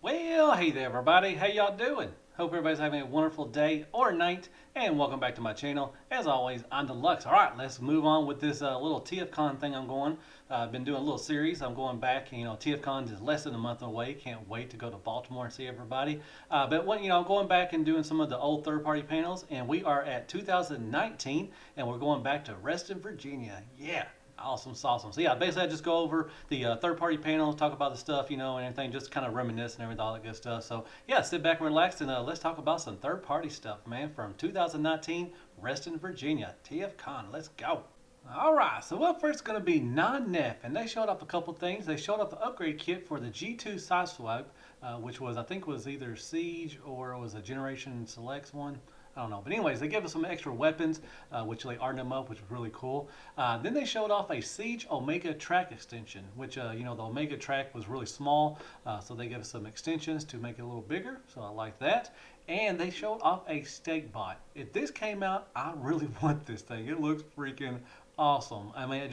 Well, hey there everybody, how y'all doing? Hope everybody's having a wonderful day or night, and welcome back to my channel. As always, I'm Deluxe. Alright, let's move on with this little TFCon thing I'm going. I've been doing a little series. I'm going back, TFCon is less than a month away. Can't wait to go to Baltimore and see everybody. I'm going back and doing some of the old third-party panels, and we are at 2019, and we're going back to Reston, Virginia. Yeah. Awesome, awesome. So yeah, basically I just go over the third-party panels, talk about the stuff, and everything, just kind of reminisce and everything, all that good stuff. So yeah, sit back and relax, and let's talk about some third-party stuff, man, from 2019, Reston, Virginia, TFCon. Let's go. All right, so up first is going to be non-NEF, and they showed up a couple things. They showed up the upgrade kit for the G2 Sideswipe, which was, I think, was either Siege or it was a Generation Selects one. I don't know. But anyways, they gave us some extra weapons, which they armed them up, which was really cool. Then they showed off a Siege Omega track extension, which, the Omega track was really small. So they gave us some extensions to make it a little bigger. So I like that. And they showed off a stake bot. If this came out, I really want this thing. It looks freaking awesome. I mean,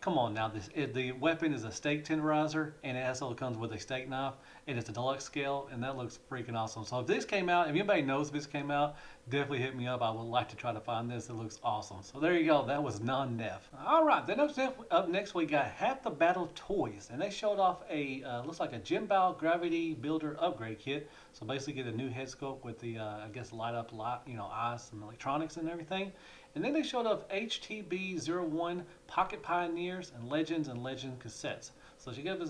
come on now. The weapon is a steak tenderizer, and it also comes with a steak knife, and it's a deluxe scale, and that looks freaking awesome. So if this came out, if anybody knows if this came out, definitely hit me up. I would like to try to find this. It looks awesome. So there you go. That was non-NEF. All right. Then up next we got Half the Battle Toys, and they showed off a looks like a Jimbao Gravity Builder upgrade kit. So basically get a new head sculpt with the I guess light up eyes, some electronics and everything. And then they showed off HTB01 Pocket Pioneers and Legend cassettes. So they gave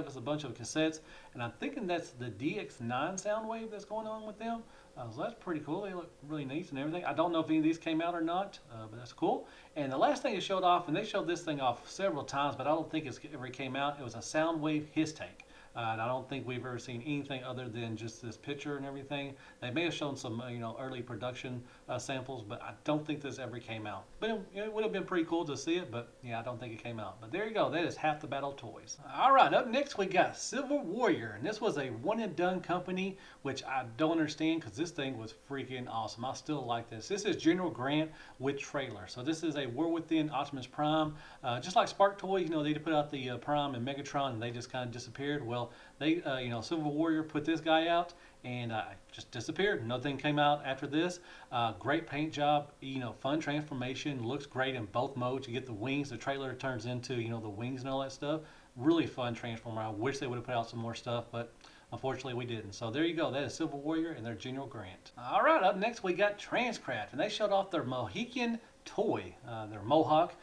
us a bunch of cassettes, and I'm thinking that's the DX9 sound wave that's going on with them. So that's pretty cool. They look really neat and everything. I don't know if any of these came out or not, but that's cool. And the last thing it showed off, and they showed this thing off several times, but I don't think it ever came out. It was a Soundwave Hiss Tank. And I don't think we've ever seen anything other than just this picture and everything. They may have shown some, early production samples, but I don't think this ever came out. But it would have been pretty cool to see it, but yeah, I don't think it came out. But there you go. That is Half the Battle Toys. All right, up next we got Civil Warrior, and this was a one-and-done company, which I don't understand because this thing was freaking awesome. I still like this. This is General Grant with trailer. So this is a War Within Optimus Prime. Just like Spark Toys, they put out the Prime and Megatron, and they just kind of disappeared. Well, they, Civil Warrior put this guy out, and just disappeared. Nothing came out after this. Great paint job, fun transformation. Looks great in both modes. You get the wings. The trailer turns into, the wings and all that stuff. Really fun transformer. I wish they would have put out some more stuff, but unfortunately we didn't. So there you go. That is Civil Warrior and their General Grant. All right, up next we got Transcraft, and they showed off their Mohican toy, their Mohawk.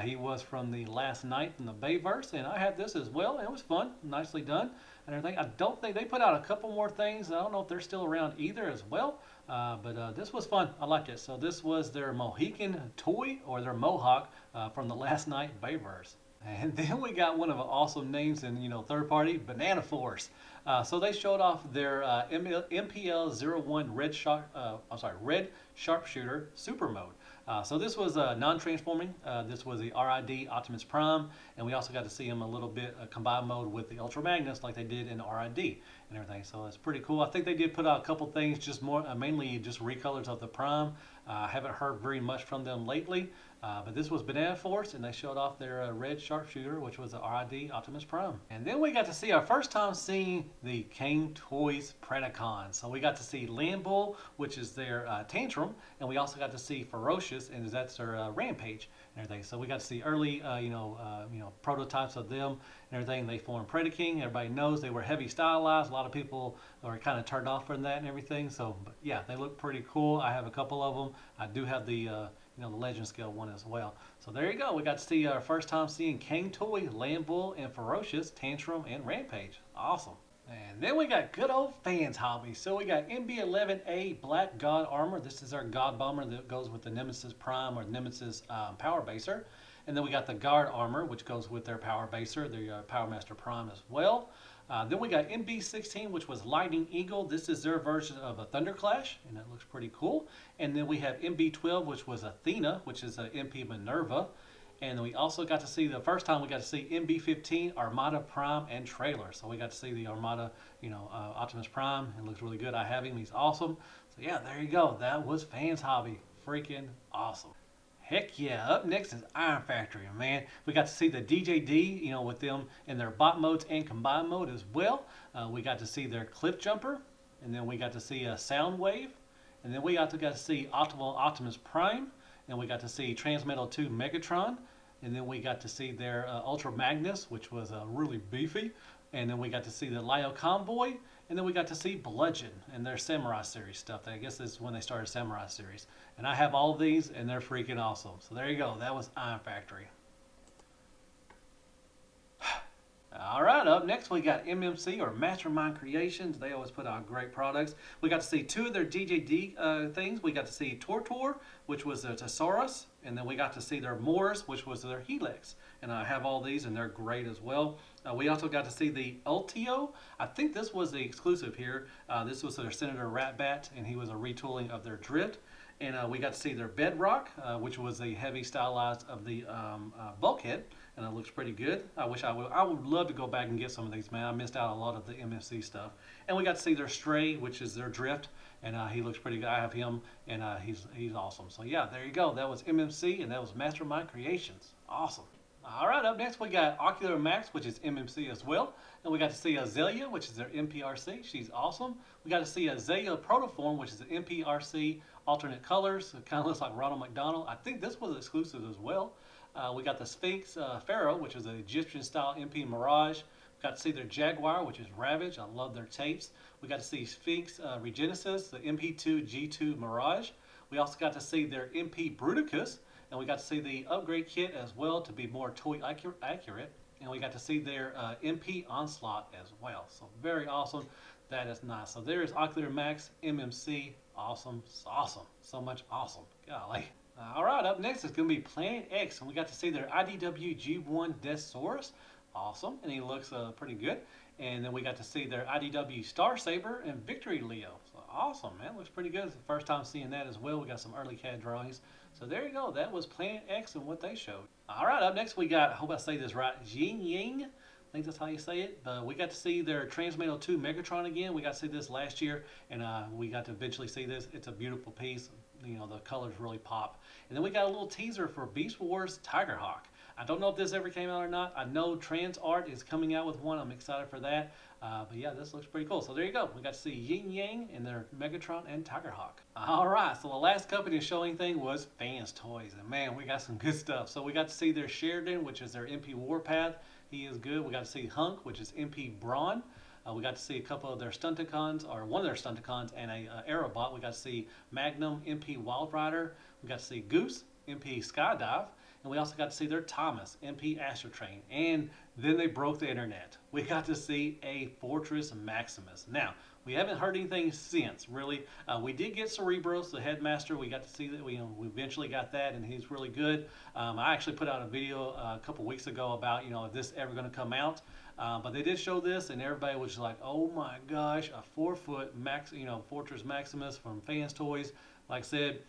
He was from the last night in the Bayverse, and I had this as well, and it was fun, nicely done and everything. I don't think they put out a couple more things. I don't know if they're still around either as well, but this was fun. I liked it. So this was their Mohican toy, or their Mohawk, from the last night Bayverse. And then we got one of the awesome names in third party, Banana Force. So they showed off their MPL-01 Red Sharpshooter Super Mode. So this was non-transforming. This was the RID Optimus Prime, and we also got to see him a little bit combined mode with the Ultra Magnus like they did in RID and everything. So it's pretty cool. I think they did put out a couple things, just more mainly just recolors of the Prime. I haven't heard very much from them lately, but this was Banana Force, and they showed off their Red Sharpshooter, which was the RID Optimus Prime. And then we got to see our first time seeing the King Toys Predacon. So we got to see Lambull, which is their Tantrum, and we also got to see Ferocious, and that's their Rampage and everything. So we got to see early, prototypes of them and everything. They formed Predaking. Everybody knows they were heavy stylized. A lot of people are kind of turned off from that and everything. So, but yeah, they look pretty cool. I have a couple of them. I do have the the Legend Scale one as well. So there you go. We got to see our first time seeing King Toy, Lambull, and Ferocious, Tantrum, and Rampage. Awesome. And then we got good old fans hobby. So we got MB-11A Black God Armor. This is our God Bomber that goes with the Nemesis Prime or Nemesis Power Baser. And then we got the Guard Armor, which goes with their Power Baser, their Power Master Prime as well. Then we got MB-16, which was Lightning Eagle. This is their version of a Thunderclash, and that looks pretty cool. And then we have MB-12, which was Athena, which is a MP Minerva. And then we also got to see, the first time we got to see MB-15 Armada Prime and trailer. So we got to see the Armada, Optimus Prime. It looks really good. I have him. He's awesome. So yeah, there you go. That was Fans Hobby. Freaking awesome. Heck yeah. Up next is Iron Factory. Man, we got to see the DJD, with them in their bot modes and combine mode as well. We got to see their clip jumper, and then we got to see a sound wave, and then we got to see Optimus Prime, and we got to see Transmetal 2 Megatron, and then we got to see their Ultra Magnus, which was really beefy, and then we got to see the Lio Convoy, and then we got to see Bludgeon and their Samurai Series stuff. I guess this is when they started Samurai Series. And I have all of these, and they're freaking awesome. So there you go. That was Iron Factory. All right, up next we got MMC or Mastermind Creations. They always put out great products. We got to see two of their DJD things. We got to see Tortor, which was their Thesaurus, and then we got to see their Moors, which was their Helix. And I have all these, and they're great as well. We also got to see the Ultio. I think this was the exclusive here. This was their Senator Ratbat, and he was a retooling of their Drift. And we got to see their Bedrock, which was the heavy stylized of the Bulkhead, and it looks pretty good. I would love to go back and get some of these, man. I missed out a lot of the MFC stuff. And we got to see their Stray, which is their Drift, and he looks pretty good. I have him, and he's awesome. So yeah, there you go. That was MMC, and that was Mastermind Creations. Awesome. All right, up next we got Ocular Max, which is MMC as well. And we got to see Azalea, which is their MPRC. She's awesome. We got to see Azalea Protoform, which is the MPRC alternate colors. It kind of looks like Ronald McDonald. I think this was exclusive as well. We got the Sphinx Pharaoh, which is an Egyptian style MP Mirage. We got to see their Jaguar, which is Ravage. I love their tapes. We got to see Sphinx Regenesis, the MP2 G2 Mirage. We also got to see their MP Bruticus. And we got to see the upgrade kit as well to be more toy accurate. And we got to see their MP Onslaught as well. So very awesome. That is nice. So there's Ocular Max, MMC. Awesome. Awesome. So much awesome. Golly. All right, up next is going to be Planet X. And we got to see their IDW G1 Deathsaurus. Awesome. And he looks pretty good. And then we got to see their IDW Star Saber and Victory Leo. So awesome, man. Looks pretty good. It's the first time seeing that as well. We got some early CAD drawings. So there you go. That was Planet X and what they showed. All right, up next we got, I hope I say this right, Jin Ying. I think that's how you say it. We got to see their Transmetal 2 Megatron again. We got to see this last year, and we got to eventually see this. It's a beautiful piece. The colors really pop. And then we got a little teaser for Beast Wars Tigerhawk. I don't know if this ever came out or not. I know Trans Art is coming out with one. I'm excited for that. But yeah, this looks pretty cool. So there you go. We got to see Yin Yang and their Megatron and Tigerhawk. All right. So the last company to show anything was Fanstoys. And man, we got some good stuff. So we got to see their Sheridan, which is their MP Warpath. He is good. We got to see Hunk, which is MP Brawn. We got to see a couple of their Stunticons, or one of their Stunticons, and a Aerobot. We got to see Magnum, MP Wild Rider. We got to see Goose, MP Skydive. And we also got to see their Thomas, MP Astrotrain. And then they broke the internet. We got to see a Fortress Maximus. Now, we haven't heard anything since, really. We did get Cerebros, the Headmaster. We got to see that. We eventually got that, and he's really good. I actually put out a video a couple weeks ago about, if this ever going to come out. But they did show this, and everybody was like, "Oh my gosh, a 4-foot Max, Fortress Maximus from Fanstoys." Like I said,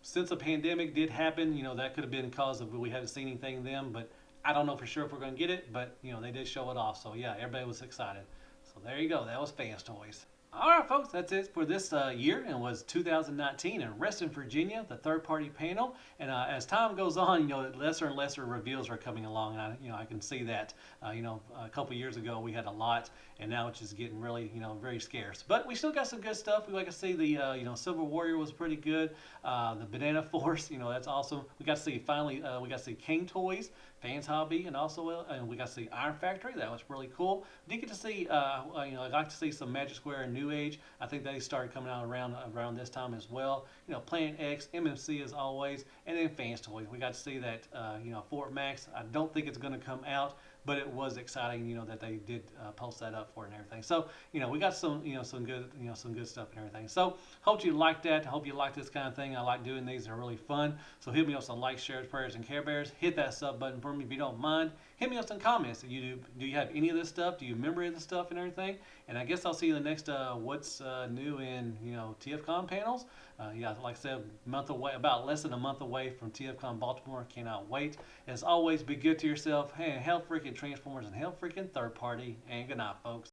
since the pandemic did happen, that could have been because of we haven't seen anything then. But I don't know for sure if we're going to get it. But they did show it off, so yeah, everybody was excited. So there you go. That was Fanstoys. All right, folks, that's it for this year, and it was 2019 in Reston, Virginia, the third-party panel. And as time goes on, lesser and lesser reveals are coming along. And I can see that. A couple years ago we had a lot, and now it's just getting really, very scarce. But we still got some good stuff. We like to see the, Silver Warrior was pretty good. The Banana Force, that's awesome. We got to see finally, we got to see King Toys, Fans Hobby, and also we got to see Iron Factory. That was really cool. Did get to see, I like to see some Magic Square and New Age. I think they started coming out around this time as well. Planet X, MMC as always, and then Fanstoys. We got to see that, Fort Max. I don't think it's going to come out, but it was exciting, that they did post that up for it and everything. So, we got some good stuff and everything. So, hope you liked that. Hope you like this kind of thing. I like doing these. They're really fun. So, hit me up some likes, shares, prayers, and Care Bears. Hit that sub button for me if you don't mind. Hit me up some comments. Do you have any of this stuff? Do you remember this stuff and everything? And I guess I'll see you in the next what's new in TFCon panels. Yeah, like I said, month away, about less than a month away from TFCon Baltimore. Cannot wait. As always, be good to yourself. Hey, hell freaking Transformers and hell freaking third party. And good night, folks.